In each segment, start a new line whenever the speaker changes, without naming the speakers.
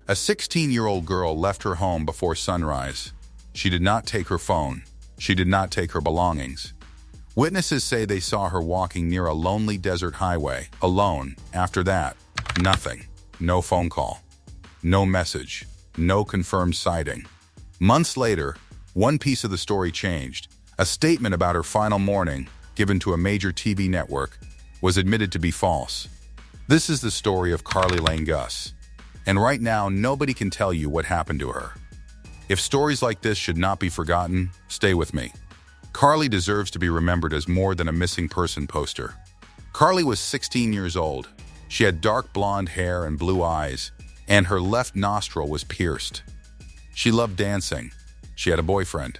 A 16-year-old girl left her home before sunrise. She did not take her phone. She did not take her belongings. Witnesses say they saw her walking near a lonely desert highway, alone. After that, nothing. No phone call. No message. No confirmed sighting. Months later, one piece of the story changed. A statement about her final morning, given to a major TV network, was admitted to be false. This is the story of Carly Lane Gus. And right now, nobody can tell you what happened to her. If stories like this should not be forgotten, stay with me. Carly deserves to be remembered as more than a missing person poster. Carly was 16 years old. She had dark blonde hair and blue eyes, and her left nostril was pierced. She loved dancing. She had a boyfriend.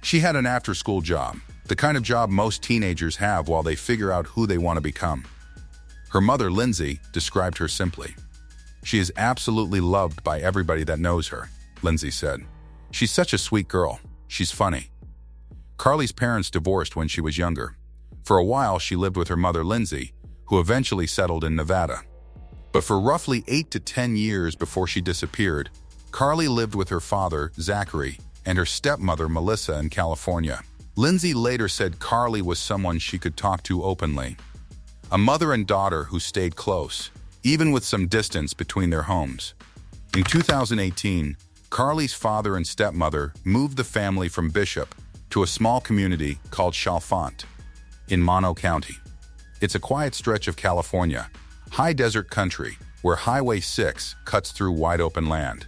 She had an after-school job, the kind of job most teenagers have while they figure out who they want to become. Her mother, Lindsay, described her simply. "She is absolutely loved by everybody that knows her," Lindsay said. "She's such a sweet girl. She's funny." Carly's parents divorced when she was younger. For a while, she lived with her mother, Lindsay, who eventually settled in Nevada. But for roughly 8 to 10 years before she disappeared, Carly lived with her father, Zachary, and her stepmother, Melissa, in California. Lindsay later said Carly was someone she could talk to openly. A mother and daughter who stayed close, even with some distance between their homes. In 2018, Carly's father and stepmother moved the family from Bishop to a small community called Chalfant in Mono County. It's a quiet stretch of California, high desert country, where Highway 6 cuts through wide-open land.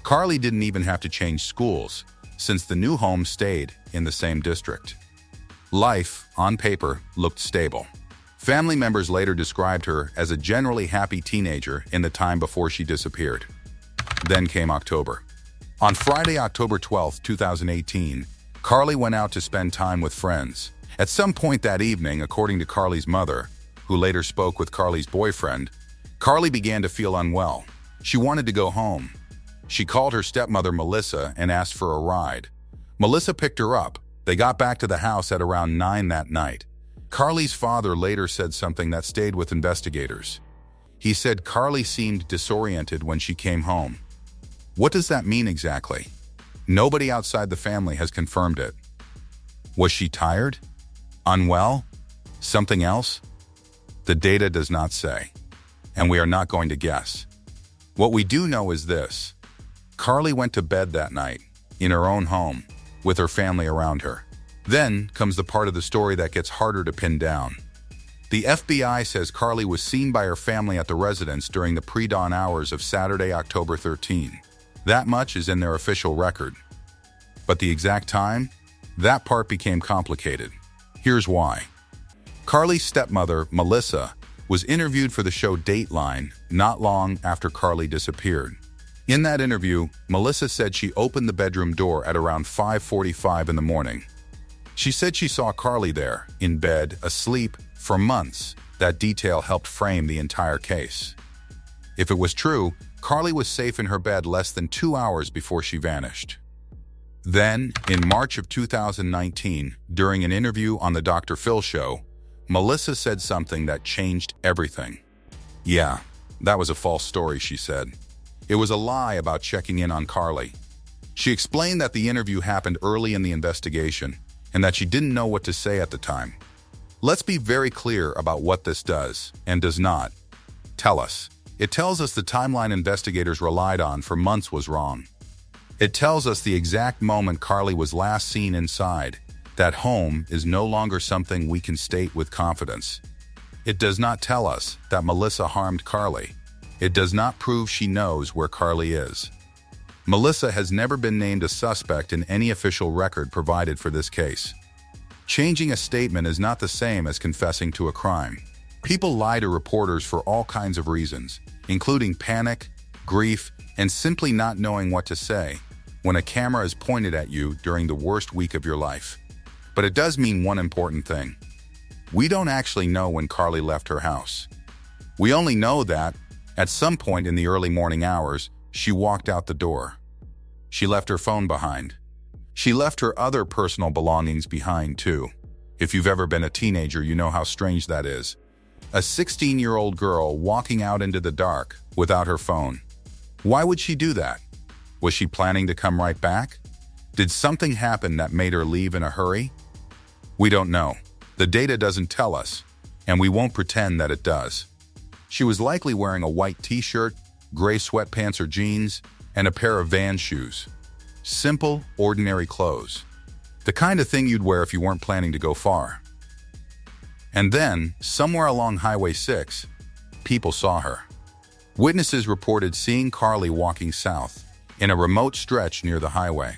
Carly didn't even have to change schools, since the new home stayed in the same district. Life, on paper, looked stable. Family members later described her as a generally happy teenager in the time before she disappeared. Then came October. On Friday, October 12, 2018, Carly went out to spend time with friends. At some point that evening, according to Carly's mother, who later spoke with Carly's boyfriend, Carly began to feel unwell. She wanted to go home. She called her stepmother Melissa and asked for a ride. Melissa picked her up. They got back to the house at around 9 that night. Carly's father later said something that stayed with investigators. He said Carly seemed disoriented when she came home. What does that mean exactly? Nobody outside the family has confirmed it. Was she tired? Unwell? Something else? The data does not say, and we are not going to guess. What we do know is this. Carly went to bed that night, in her own home, with her family around her. Then comes the part of the story that gets harder to pin down. The FBI says Carly was seen by her family at the residence during the pre-dawn hours of Saturday, October 13. That much is in their official record. But the exact time? That part became complicated. Here's why. Carly's stepmother, Melissa, was interviewed for the show Dateline not long after Carly disappeared. In that interview, Melissa said she opened the bedroom door at around 5:45 in the morning. She said she saw Carly there, in bed, asleep, for months. That detail helped frame the entire case. If it was true, Carly was safe in her bed less than 2 hours before she vanished. Then, in March of 2019, during an interview on the Dr. Phil show, Melissa said something that changed everything. Yeah, that was a false story, she said. It was a lie about checking in on Carly. She explained that the interview happened early in the investigation and that she didn't know what to say at the time. Let's be very clear about what this does and does not tell us. It tells us the timeline investigators relied on for months was wrong. It tells us the exact moment Carly was last seen inside. That home is no longer something we can state with confidence. It does not tell us that Melissa harmed Carly. It does not prove she knows where Carly is. Melissa has never been named a suspect in any official record provided for this case. Changing a statement is not the same as confessing to a crime. People lie to reporters for all kinds of reasons, including panic, grief, and simply not knowing what to say when a camera is pointed at you during the worst week of your life. But it does mean one important thing. We don't actually know when Carly left her house. We only know that, at some point in the early morning hours, she walked out the door. She left her phone behind. She left her other personal belongings behind, too. If you've ever been a teenager, you know how strange that is. A 16-year-old girl walking out into the dark without her phone. Why would she do that? Was she planning to come right back? Did something happen that made her leave in a hurry? We don't know. The data doesn't tell us, and we won't pretend that it does. She was likely wearing a white t-shirt, gray sweatpants or jeans, and a pair of Vans shoes. Simple, ordinary clothes. The kind of thing you'd wear if you weren't planning to go far. And then, somewhere along Highway 6, people saw her. Witnesses reported seeing Carly walking south in a remote stretch near the highway.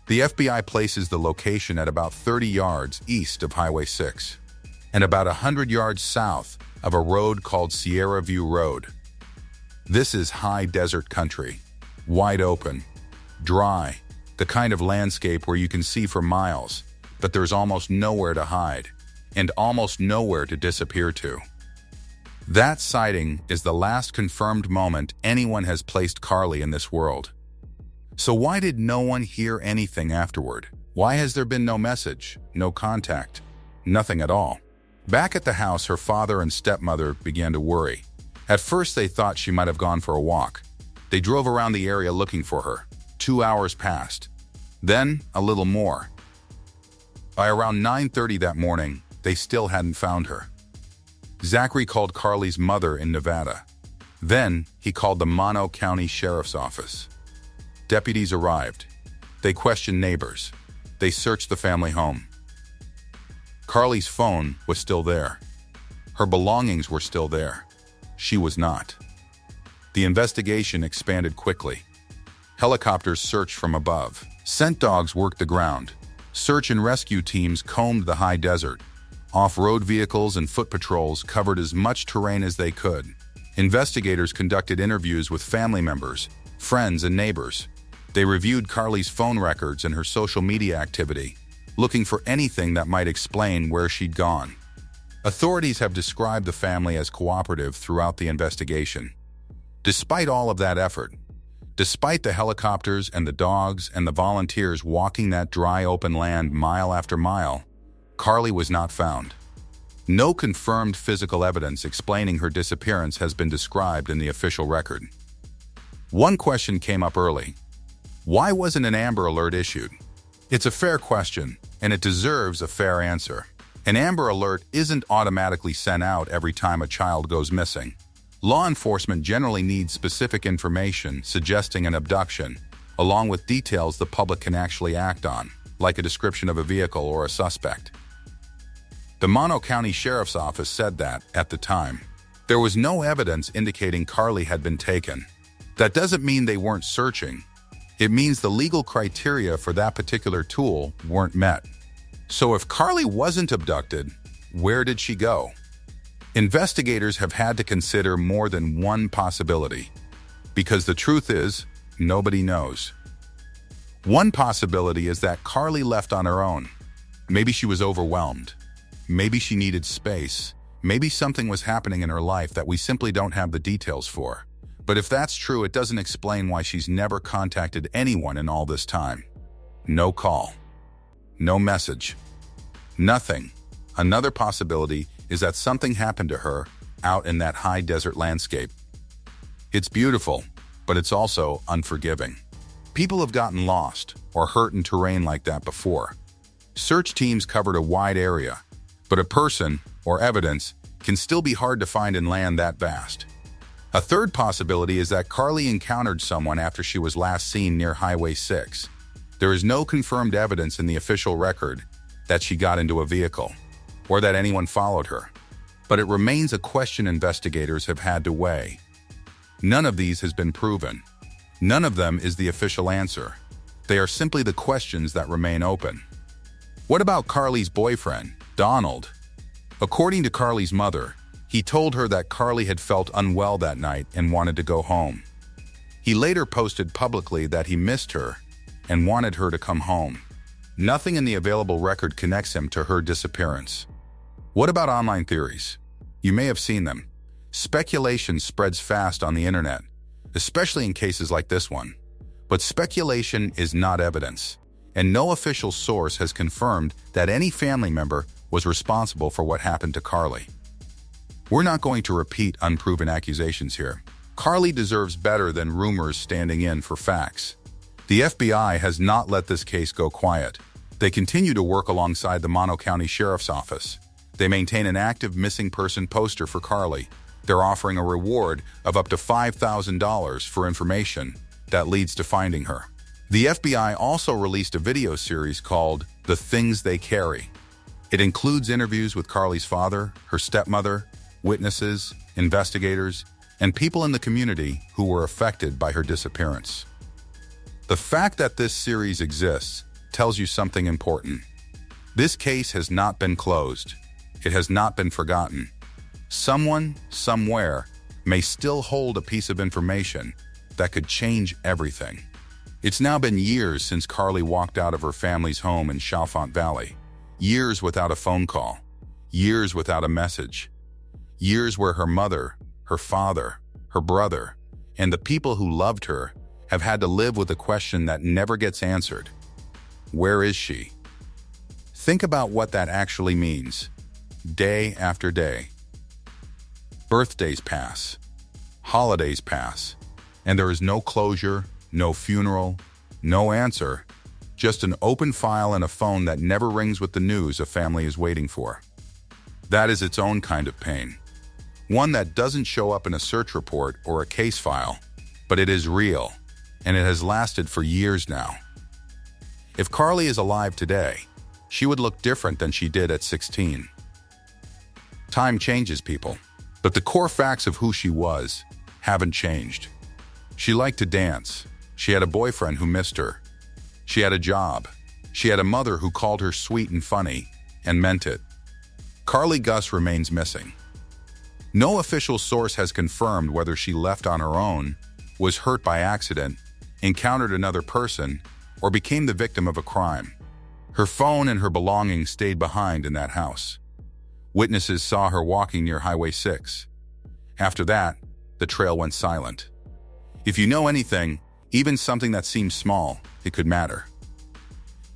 The FBI places the location at about 30 yards east of Highway 6 and about 100 yards south of a road called Sierra View Road. This is high desert country, wide open, dry, the kind of landscape where you can see for miles, but there's almost nowhere to hide and almost nowhere to disappear to. That sighting is the last confirmed moment anyone has placed Carly in this world. So why did no one hear anything afterward? Why has there been no message, no contact, nothing at all? Back at the house, her father and stepmother began to worry. At first, they thought she might have gone for a walk. They drove around the area looking for her. 2 hours passed. Then, a little more. By around 9:30 that morning, they still hadn't found her. Zachary called Carly's mother in Nevada. Then, he called the Mono County Sheriff's Office. Deputies arrived. They questioned neighbors. They searched the family home. Carly's phone was still there. Her belongings were still there. She was not. The investigation expanded quickly. Helicopters searched from above. Scent dogs worked the ground. Search and rescue teams combed the high desert. Off-road vehicles and foot patrols covered as much terrain as they could. Investigators conducted interviews with family members, friends, and neighbors. They reviewed Carly's phone records and her social media activity, looking for anything that might explain where she'd gone. Authorities have described the family as cooperative throughout the investigation. Despite all of that effort, despite the helicopters and the dogs and the volunteers walking that dry open land mile after mile, Carly was not found. No confirmed physical evidence explaining her disappearance has been described in the official record. One question came up early. Why wasn't an Amber Alert issued? It's a fair question, and it deserves a fair answer. An Amber Alert isn't automatically sent out every time a child goes missing. Law enforcement generally needs specific information suggesting an abduction, along with details the public can actually act on, like a description of a vehicle or a suspect. The Mono County Sheriff's Office said that, at the time, there was no evidence indicating Carly had been taken. That doesn't mean they weren't searching. It means the legal criteria for that particular tool weren't met. So if Carly wasn't abducted, where did she go? Investigators have had to consider more than one possibility, because the truth is, nobody knows. One possibility is that Carly left on her own. Maybe she was overwhelmed. Maybe she needed space. Maybe something was happening in her life that we simply don't have the details for. But if that's true, it doesn't explain why she's never contacted anyone in all this time. No call. No message. Nothing. Another possibility is that something happened to her out in that high desert landscape. It's beautiful, but it's also unforgiving. People have gotten lost or hurt in terrain like that before. Search teams covered a wide area, but a person or evidence can still be hard to find in land that vast. A third possibility is that Carly encountered someone after she was last seen near Highway 6. There is no confirmed evidence in the official record that she got into a vehicle or that anyone followed her, but it remains a question investigators have had to weigh. None of these has been proven. None of them is the official answer. They are simply the questions that remain open. What about Carly's boyfriend, Donald? According to Carly's mother, he told her that Carly had felt unwell that night and wanted to go home. He later posted publicly that he missed her and wanted her to come home. Nothing in the available record connects him to her disappearance. What about online theories? You may have seen them. Speculation spreads fast on the internet, especially in cases like this one. But speculation is not evidence, and no official source has confirmed that any family member was responsible for what happened to Carly. We're not going to repeat unproven accusations here. Carly deserves better than rumors standing in for facts. The FBI has not let this case go quiet. They continue to work alongside the Mono County Sheriff's Office. They maintain an active missing person poster for Carly. They're offering a reward of up to $5,000 for information that leads to finding her. The FBI also released a video series called The Things They Carry. It includes interviews with Carly's father, her stepmother, witnesses, investigators, and people in the community who were affected by her disappearance. The fact that this series exists tells you something important. This case has not been closed. It has not been forgotten. Someone, somewhere, may still hold a piece of information that could change everything. It's now been years since Carly walked out of her family's home in Chalfant Valley. Years without a phone call. Years without a message. Years where her mother, her father, her brother, and the people who loved her have had to live with a question that never gets answered. Where is she? Think about what that actually means. Day after day. Birthdays pass. Holidays pass. And there is no closure, no funeral, no answer, just an open file and a phone that never rings with the news a family is waiting for. That is its own kind of pain. One that doesn't show up in a search report or a case file, but it is real, and it has lasted for years now. If Carly is alive today, she would look different than she did at 16. Time changes people, but the core facts of who she was haven't changed. She liked to dance. She had a boyfriend who missed her. She had a job. She had a mother who called her sweet and funny, and meant it. Carly Gus remains missing. No official source has confirmed whether she left on her own, was hurt by accident, encountered another person, or became the victim of a crime. Her phone and her belongings stayed behind in that house. Witnesses saw her walking near Highway 6. After that, the trail went silent. If you know anything, even something that seems small, it could matter.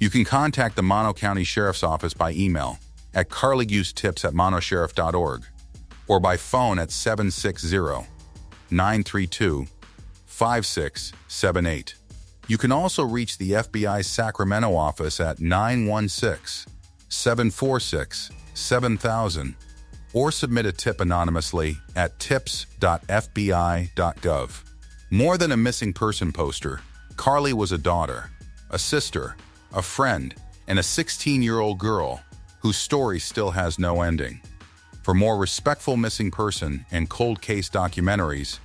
You can contact the Mono County Sheriff's Office by email at carlygusetips@monosheriff.org or by phone at 760-932-5678. You can also reach the FBI's Sacramento office at 916-746-7000 or submit a tip anonymously at tips.fbi.gov. More than a missing person poster, Carly was a daughter, a sister, a friend, and a 16-year-old girl whose story still has no ending. For more respectful missing person and cold case documentaries,